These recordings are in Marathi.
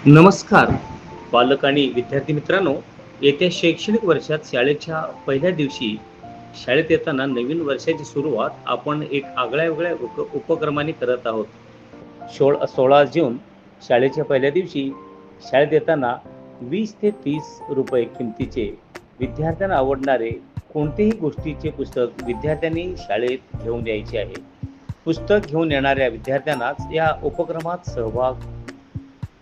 नमस्कार पालक आणि विद्यार्थी मित्रांनो. येत्या शैक्षणिक वर्षात शाळेच्या पहिल्या दिवशी शाळेत येताना नवीन वर्षाची सुरुवात आपण एक आगळ्या वेगळ्या उपक्रमाने करत आहोत. 16 जून शाळेच्या पहिल्या दिवशी शाळेत येताना 20 ते 30 रुपये किमतीचे विद्यार्थ्यांना आवडणारे कोणतेही गोष्टीचे पुस्तक विद्यार्थ्यांनी शाळेत घेऊन यायचे आहे. पुस्तक घेऊन येणाऱ्या विद्यार्थ्यांनाच या उपक्रमात सहभाग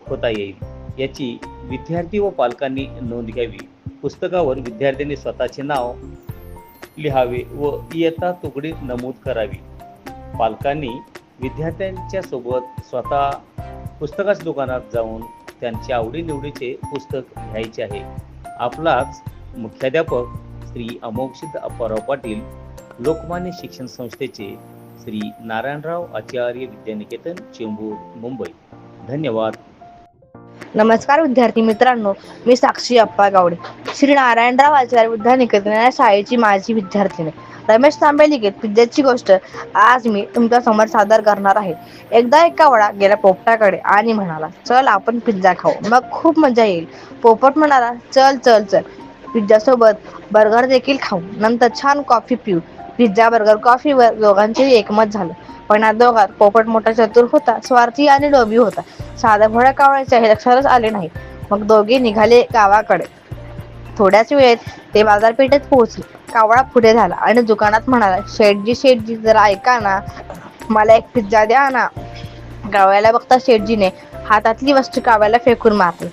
होता येईल याची विद्यार्थी व पालकांनी नोंद घ्यावी. पुस्तकावर विद्यार्थ्यांनी स्वतःचे नाव लिहावे व इयत्ता तुकडी नमूद करावी. पालकांनी विद्यार्थ्यांच्या सोबत स्वतः पुस्तकाच्या दुकानात जाऊन त्यांच्या आवडीनिवडीचे पुस्तक घ्यायचे आहे. आपलाच मुख्याध्यापक श्री अमोक्षित अप्पाराव पाटील, लोकमान्य शिक्षण संस्थेचे श्री नारायणराव आचार्य विद्यानिकेतन, चेंबूर, मुंबई. धन्यवाद. नमस्कार विद्यार्थी मित्रांनो, मी साक्षी अप्पा गावडे, श्री नारायणराव आचार्य विद्यानिकेतन या शाळेची माझी विद्यार्थिनी. रमेश तांबे लिखित पिझ्झाची गोष्ट आज मी तुमच्या समोर सादर करणार आहे. एकदा एक कावळा गेला पोपटाकडे आणि म्हणाला, चल आपण पिझ्झा खाऊ, मग खूप मजा येईल. पोपट म्हणाला, चल चल चल, पिझ्झा सोबत बर्गर देखील खाऊ, नंतर छान कॉफी पिऊ. पिझ्झा, बर्गर, कॉफीवर दोघांचेही एकमत झालं. पण या दोघात पोपट मोठा चतुर होता, स्वार्थी आणि लोभी होता. साध्या भोळ्या कावळ्याच्या हे लक्षातच आले नाही. मग दोघे निघाले गावाकडे. थोड्याच वेळेत ते बाजारपेठेत पोहोचले. कावळा पुढे झाला आणि दुकानात म्हणाला, शेठजी शेठजी, जरा ऐका ना, मला एक पिझ्झा द्या ना. कावळ्याला बघता शेठजीने हातातली वस्तू कावळ्याला फेकून मारली.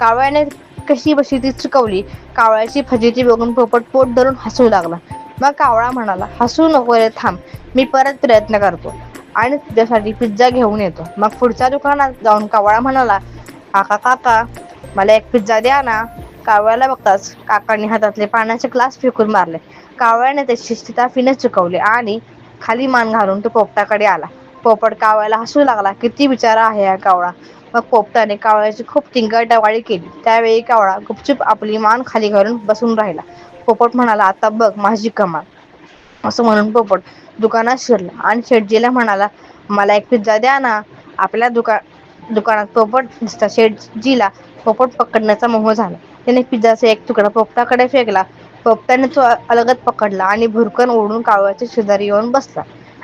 कावळ्याने कशी बशी ती चुकवली. कावळ्याची फजिती बघून पोपट पोट धरून हसू लागला. मग कावळा म्हणाला, हसू नको रे, थांब, मी परत प्रयत्न करतो आणि तुझ्यासाठी पिझ्झा घेऊन येतो. मग पुढच्या दुकानात जाऊन कावळा म्हणाला, काका काका, मला एक पिझ्झा द्या ना. कावळ्याला बघताच काकांनी हातातले पाण्याचे ग्लास फेकून मारले. कावळ्याने त्याची शिताफीने चुकवले आणि खाली मान घालून तो पोपटाकडे आला. पोपट कावळ्याला हसू लागला, किती बिचारा आहे हा कावळा. मग पोपटाने कावळ्याची खूप टिंगलटवाळी केली. त्यावेळी कावळा गुपचूप आपली मान खाली घालून बसून राहिला. पोपट म्हणाला, आता बघ माझी कमाल. असं म्हणून पोपट दुकानात शिरला आणि शेठजीला म्हणाला, मला एक पिझ्झा द्या ना. आपल्या दुकानात पोपट दिसता शेठजीला पोपट पकडण्याचा मोह झाला. त्याने पिझ्झाचा एक तुकडा पोपटाकडे फेकला. पोपटाने तो अलगद पकडला आणि भुरकन ओढून कावळ्याच्या शेजारी येऊन बसला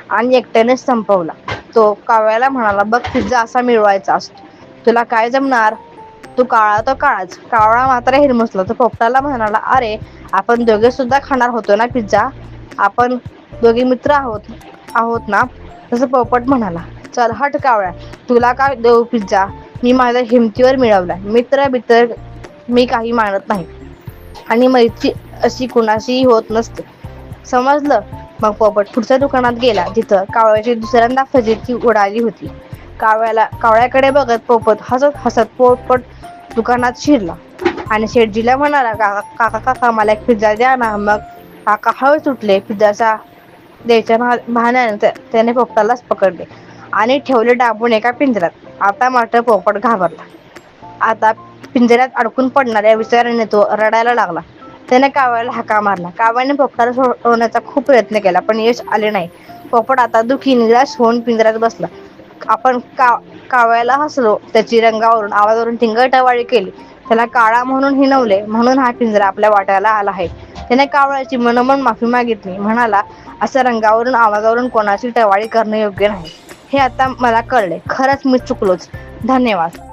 आणि एकट्यानेच संपवला. तो कावळ्याला म्हणाला, बघ, पिझ्झा असा मिळवायचा असतो, तुला काय जमणार. तू काळा तो काळाच. कावळा मात्र हिरमुसला. तो पोपटाला म्हणाला, अरे, आपण दोघे सुद्धा खाणार होतो ना पिझ्झा, आपण दोघे मित्र आहोत आहोत ना. तसं पोपट म्हणाला, चल हट कावळ्या, तुला काय देऊ पिझ्झा, मी माझ्या हिमतीवर मिळवला. मित्र बित्र मी काही मानत नाही आणि मैत्री अशी कुणाशीही होत नसते, समजलं. मग पोपट पुढच्या दुकानात गेला जिथं कावळ्याची दुसऱ्यांदा फजिती उडाली होती. कावळ्याकडे बघत पोपट हसत हसत पोपट दुकानात शिरला आणि शेठजीला म्हणाला, काका काका, मला एक पिझ्झा द्या ना. मग काका हळूच उठले. पिझ्झाचा द्यायच्या बहाण्याने त्याने पोपटालाच पकडले आणि ठेवले डांबून एका पिंजऱ्यात. आता मात्र पोपट घाबरला. आता पिंजऱ्यात अडकून पडणाऱ्या विचाराने तो रडायला लागला. त्याने कावळ्याला हाका मारला. कावळ्याने पोपटाला सोडवण्याचा खूप प्रयत्न केला, पण यश आले नाही. पोपट आता दुःखी निराश होऊन पिंजऱ्यात बसला. आपण कावळ्याला हसलो, त्याची रंगावरून आवाजावरून टिंगलटवाळी केली, त्याला काळा म्हणून हिणवले, म्हणून हा पिंजरा आपल्या वाट्याला आला आहे. त्याने कावळ्याची मनोमन माफी मागितली. म्हणाला, असं रंगावरून आवाजावरून कोणाची टवाळी करणे योग्य नाही. हे आता मला कळले. खरंच मी चुकलोच. धन्यवाद.